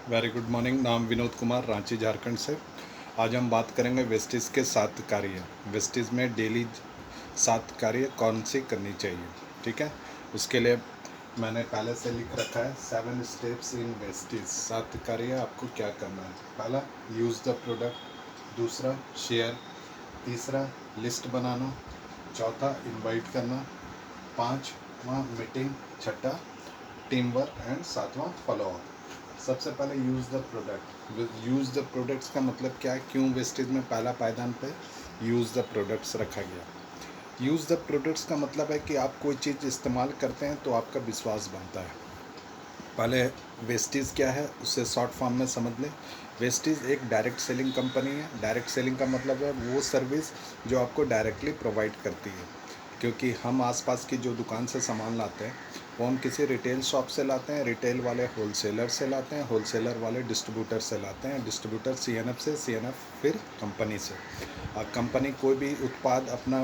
Very good morning. नाम विनोद कुमार, रांची झारखंड से। आज हम बात करेंगे वेस्टीज़ के 7 कार्य। वेस्टीज़ में डेली 7 कार्य कौन सी करनी चाहिए, ठीक है। उसके लिए मैंने पहले से लिख रखा है 7 स्टेप्स इन वेस्टीज़। 7 कार्य आपको क्या करना है। पहला, यूज़ द प्रोडक्ट। दूसरा, शेयर। तीसरा, लिस्ट बनाना। चौथा, इनवाइट करना। पाँचवा, मीटिंग। छठा, टीम वर्क। एंड सातवां, फॉलो अप। सबसे पहले use the product. Use the products का मतलब क्या है, क्यों वेस्टेज में पहला पायदान पे यूज़ द प्रोडक्ट्स रखा गया। यूज़ द प्रोडक्ट्स का मतलब है कि आप कोई चीज़ इस्तेमाल करते हैं तो आपका विश्वास बनता है। पहले वेस्टीज़ क्या है उसे शॉर्ट फॉर्म में समझ लें। वेस्टीज़ एक डायरेक्ट सेलिंग कंपनी है। डायरेक्ट सेलिंग का मतलब है वो सर्विस जो आपको डायरेक्टली प्रोवाइड करती है, क्योंकि हम आसपास की जो दुकान से सामान लाते हैं वो हम किसी रिटेल शॉप से लाते हैं, रिटेल वाले होलसेलर से लाते हैं, होलसेलर वाले डिस्ट्रीब्यूटर से लाते हैं, डिस्ट्रीब्यूटर सीएनएफ से, सीएनएफ फिर कंपनी से। और कंपनी कोई भी उत्पाद अपना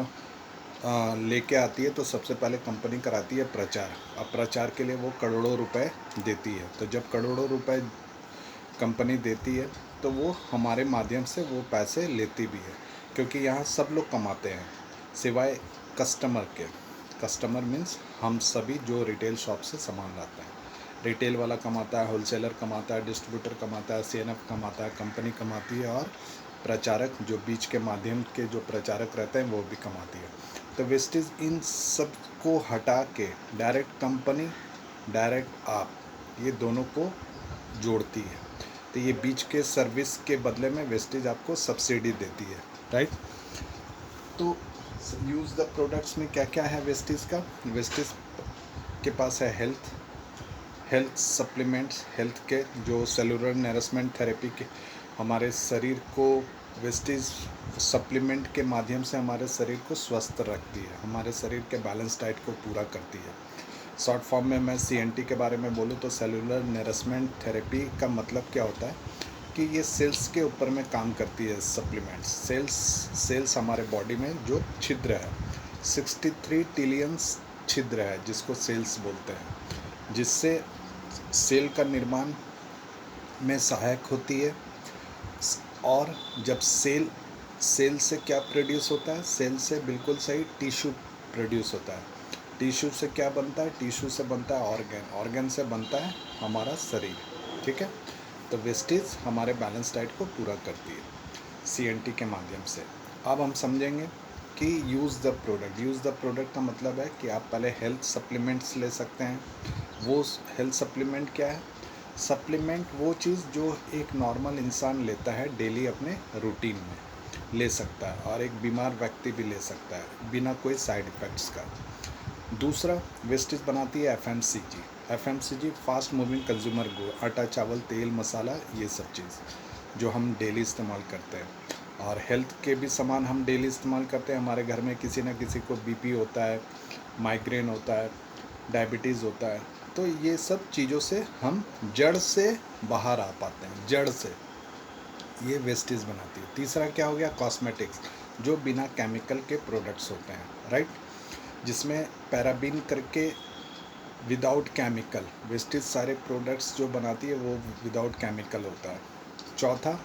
लेके आती है तो सबसे पहले कंपनी कराती है प्रचार। अब प्रचार के लिए वो करोड़ों रुपए देती है। तो जब करोड़ों रुपए कंपनी देती है तो वो हमारे माध्यम से वो पैसे लेती भी है, क्योंकि यहाँ सब लोग कमाते हैं सिवाय कस्टमर के। कस्टमर मीन्स हम सभी जो रिटेल शॉप से सामान लाते हैं। रिटेल वाला कमाता है, होलसेलर कमाता है, डिस्ट्रीब्यूटर कमाता है, सीएनएफ कमाता है, कंपनी कमाती है, और प्रचारक जो बीच के माध्यम के जो प्रचारक रहते हैं वो भी कमाती है। तो वेस्टेज इन सब को हटा के डायरेक्ट कंपनी, डायरेक्ट आप, ये दोनों को जोड़ती है। तो ये बीच के सर्विस के बदले में वेस्टेज आपको सब्सिडी देती है, राइट। तो यूज़ द प्रोडक्ट्स में क्या क्या है वेस्टेज का। वेस्टेज के पास है हेल्थ सप्लीमेंट्स। हेल्थ के जो सेलुलर नरिशमेंट थेरेपी के हमारे शरीर को वेस्टेज सप्लीमेंट के माध्यम से हमारे शरीर को स्वस्थ रखती है, हमारे शरीर के बैलेंस डाइट को पूरा करती है। शॉर्ट फॉर्म में मैं सीएनटी के बारे में बोलूँ तो सेलुलर नरिशमेंट थेरेपी का मतलब क्या होता है कि ये सेल्स के ऊपर में काम करती है। सप्लीमेंट्स सेल्स हमारे बॉडी में जो छिद्र है, 63 ट्रिलियन छिद्र है जिसको सेल्स बोलते हैं, जिससे सेल का निर्माण में सहायक होती है। और जब सेल से क्या प्रोड्यूस होता है, सेल से बिल्कुल सही टिश्यू प्रोड्यूस होता है। टिश्यू से क्या बनता है, टिश्यू से बनता है ऑर्गन, ऑर्गन से बनता है हमारा शरीर, ठीक है। तो वेस्टेज हमारे बैलेंस डाइट को पूरा करती है सीएनटी के माध्यम से। अब हम समझेंगे कि use the product. Use the product का मतलब है कि आप पहले हेल्थ सप्लीमेंट्स ले सकते हैं। वो हेल्थ सप्लीमेंट क्या है, सप्लीमेंट वो चीज़ जो एक नॉर्मल इंसान लेता है डेली अपने रूटीन में ले सकता है, और एक बीमार व्यक्ति भी ले सकता है बिना कोई साइड इफ़ेक्ट्स का। दूसरा, वेस्टेज बनाती है FMCG. FMCG fast moving consumer good, आटा, चावल, तेल, मसाला, ये सब चीज़ जो हम डेली इस्तेमाल करते हैं। और हेल्थ के भी सामान हम डेली इस्तेमाल करते हैं। हमारे घर में किसी न किसी को बीपी होता है, माइग्रेन होता है, डायबिटीज़ होता है। तो ये सब चीज़ों से हम जड़ से बाहर आ पाते हैं, जड़ से ये वेस्टेज बनाती है। तीसरा क्या हो गया, कॉस्मेटिक्स, जो बिना केमिकल के प्रोडक्ट्स होते हैं, राइट, जिसमें पैराबिन करके विदाउट केमिकल। वेस्टेज सारे प्रोडक्ट्स जो बनाती है वो विदाउट केमिकल होता है। चौथा,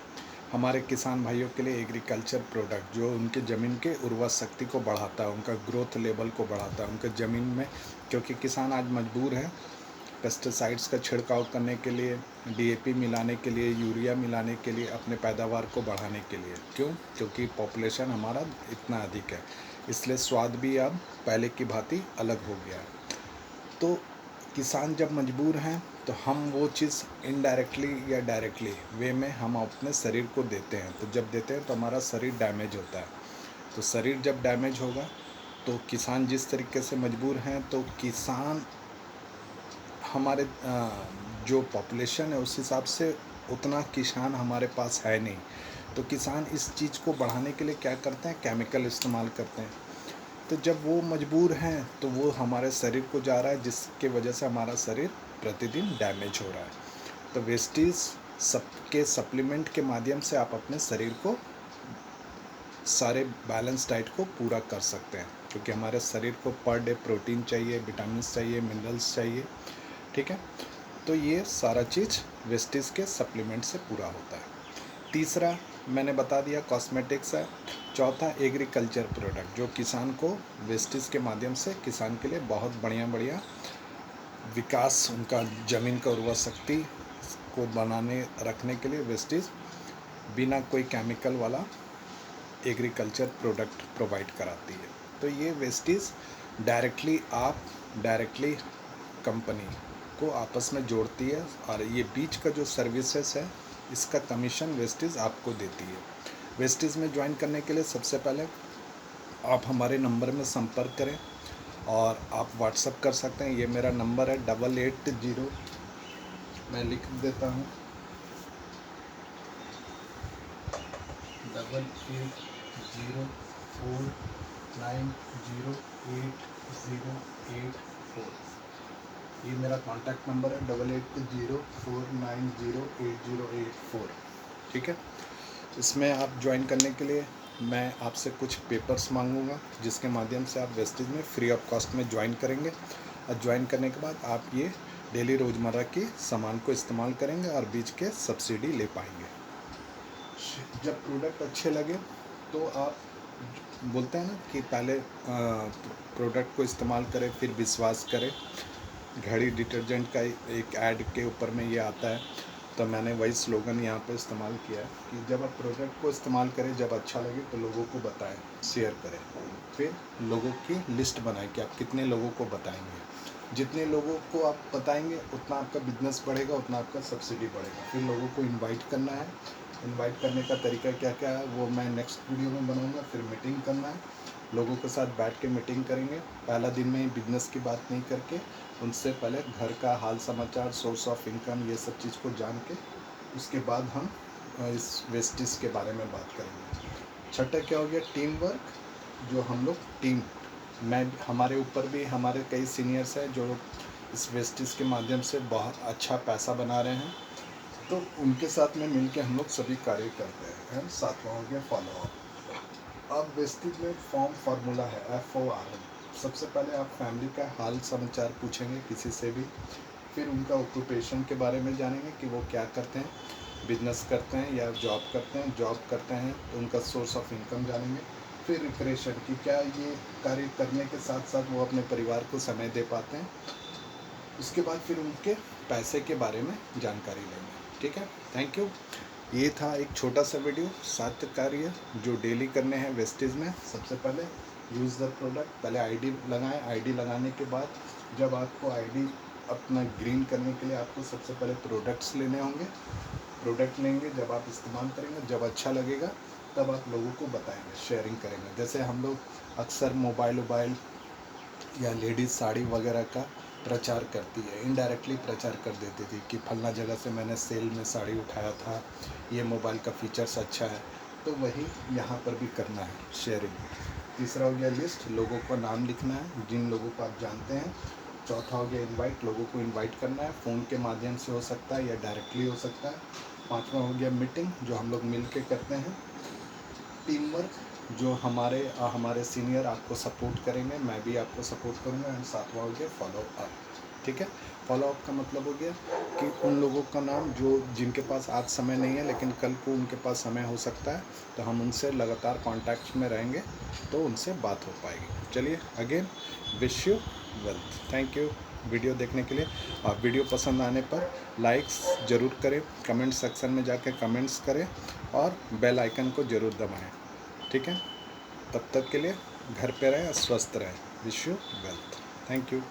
हमारे किसान भाइयों के लिए एग्रीकल्चर प्रोडक्ट जो उनके ज़मीन के उर्वर शक्ति को बढ़ाता है, उनका ग्रोथ लेवल को बढ़ाता है, उनके ज़मीन में, क्योंकि किसान आज मजबूर है पेस्टिसाइड्स का छिड़काव करने के लिए, डीएपी मिलाने के लिए, यूरिया मिलाने के लिए, अपने पैदावार को बढ़ाने के लिए। क्यों, क्योंकि पॉपुलेशन हमारा इतना अधिक है, इसलिए स्वाद भी अब पहले की भांति अलग हो गया है। तो किसान जब मजबूर हैं तो हम वो चीज़ इनडायरेक्टली या डायरेक्टली वे में हम अपने शरीर को देते हैं। तो जब देते हैं तो हमारा शरीर डैमेज होता है। तो शरीर जब डैमेज होगा तो किसान जिस तरीके से मजबूर हैं, तो किसान हमारे जो पॉपुलेशन है उस हिसाब से उतना किसान हमारे पास है नहीं। तो किसान इस चीज़ को बढ़ाने के लिए क्या करते हैं, केमिकल इस्तेमाल करते हैं। तो जब वो मजबूर हैं तो वो हमारे शरीर को जा रहा है, जिसके वजह से हमारा शरीर प्रतिदिन डैमेज हो रहा है। तो वेस्टीज सबके सप्लीमेंट के माध्यम से आप अपने शरीर को सारे बैलेंस डाइट को पूरा कर सकते हैं, क्योंकि हमारे शरीर को पर डे प्रोटीन चाहिए, विटामिन चाहिए, मिनरल्स चाहिए, ठीक है। तो ये सारा चीज़ वेस्टीज के सप्लीमेंट से पूरा होता है। तीसरा मैंने बता दिया कॉस्मेटिक्स है। चौथा एग्रीकल्चर प्रोडक्ट, जो किसान को वेस्टीज के माध्यम से किसान के लिए बहुत बढ़िया विकास, उनका ज़मीन का उर्वर शक्ति को बनाने रखने के लिए वेस्टीज बिना कोई केमिकल वाला एग्रीकल्चर प्रोडक्ट प्रोवाइड कराती है। तो ये वेस्टीज डायरेक्टली कंपनी को आपस में जोड़ती है, और ये बीच का जो सर्विसेज है इसका कमीशन वेस्टीज आपको देती है। वेस्टीज में ज्वाइन करने के लिए सबसे पहले आप हमारे नंबर में संपर्क करें, और आप व्हाट्सअप कर सकते हैं। ये मेरा नंबर है 8880, मैं लिख देता हूँ 8804908084। ये मेरा कॉन्टैक्ट नंबर है 8804908084। ठीक है। इसमें आप ज्वाइन करने के लिए मैं आपसे कुछ पेपर्स मांगूंगा, जिसके माध्यम से आप वेस्टीज में फ्री ऑफ कॉस्ट में ज्वाइन करेंगे, और ज्वाइन करने के बाद आप ये डेली रोज़मर्रा की सामान को इस्तेमाल करेंगे और बीच के सब्सिडी ले पाएंगे। जब प्रोडक्ट अच्छे लगे तो आप बोलते हैं ना कि पहले प्रोडक्ट को इस्तेमाल करें फिर विश्वास करें। घड़ी डिटर्जेंट का एक ऐड के ऊपर में ये आता है, तो मैंने वही स्लोगन यहाँ पे इस्तेमाल किया है कि जब आप प्रोडक्ट को इस्तेमाल करें, जब अच्छा लगे तो लोगों को बताएं, शेयर करें, फिर लोगों की लिस्ट बनाएं कि आप कितने लोगों को बताएंगे। जितने लोगों को आप बताएंगे उतना आपका बिजनेस बढ़ेगा, उतना आपका सब्सिडी बढ़ेगा। फिर लोगों को इनवाइट करना है। इनवाइट करने का तरीका क्या क्या है वो मैं नेक्स्ट वीडियो में बनाऊँगा। फिर मीटिंग करना है, लोगों के साथ बैठ के मीटिंग करेंगे। पहला दिन में ही बिजनेस की बात नहीं करके उनसे पहले घर का हाल समाचार, सोर्स ऑफ इनकम, ये सब चीज़ को जान के उसके बाद हम इस वेस्टीज के बारे में बात करेंगे। छठा क्या हो गया, टीम वर्क। जो हम लोग हमारे ऊपर भी हमारे कई सीनियर्स हैं जो इस वेस्टीज के माध्यम से बहुत अच्छा पैसा बना रहे हैं, तो उनके साथ में मिलके हम लोग सभी कार्य करते हैं। सातवां हो गया फॉलो अप। अब वेस्टीज में फार्मूला है FORM। सबसे पहले आप फैमिली का हाल समाचार पूछेंगे किसी से भी, फिर उनका ऑक्यूपेशन के बारे में जानेंगे कि वो क्या करते हैं, बिजनेस करते हैं या जॉब करते हैं। जॉब करते हैं तो उनका सोर्स ऑफ इनकम जानेंगे। फिर रिक्रिएशन की, क्या ये कार्य करने के साथ साथ वो अपने परिवार को समय दे पाते हैं। उसके बाद फिर उनके पैसे के बारे में जानकारी लेंगे। ठीक है, थैंक यू। ये था एक छोटा सा वीडियो, 7 कार्य जो डेली करने हैं वेस्टीज में। सबसे पहले यूज़ द प्रोडक्ट, पहले आईडी लगाएं। आईडी लगाने के बाद जब आपको आईडी अपना ग्रीन करने के लिए आपको सबसे पहले प्रोडक्ट्स लेने होंगे। प्रोडक्ट लेंगे, जब आप इस्तेमाल करेंगे, जब अच्छा लगेगा तब आप लोगों को बताएंगे, शेयरिंग करेंगे। जैसे हम लोग अक्सर मोबाइल या लेडीज़ साड़ी वगैरह का प्रचार करती है, इनडायरेक्टली प्रचार कर देती थी कि फलना जगह से मैंने सेल में साड़ी उठाया था, ये मोबाइल का फीचर्स अच्छा है। तो वही यहाँ पर भी करना है, शेयरिंग। तीसरा हो गया लिस्ट, लोगों का नाम लिखना है जिन लोगों को आप जानते हैं। चौथा हो गया इनवाइट, लोगों को इनवाइट करना है, फ़ोन के माध्यम से हो सकता है या डायरेक्टली हो सकता है। पांचवा हो गया मीटिंग, जो हम लोग मिल के करते हैं। टीम वर्क, जो हमारे सीनियर आपको सपोर्ट करेंगे, मैं भी आपको सपोर्ट करूँगा। एंड सातवां हो गया फॉलो अप। ठीक है, फॉलो अप का मतलब हो गया कि उन लोगों का नाम जिनके पास आज समय नहीं है लेकिन कल को उनके पास समय हो सकता है, तो हम उनसे लगातार कांटेक्ट में रहेंगे तो उनसे बात हो पाएगी। चलिए, again wish you wealth. Thank you video देखने के लिए। और वीडियो पसंद आने पर लाइक्स ज़रूर करें, कमेंट सेक्शन में जाकर कमेंट्स करें और बेल आइकन को ज़रूर दबाएं। ठीक है, तब तक के लिए घर पे रहें, स्वस्थ रहें। Wish you wealth. Thank you.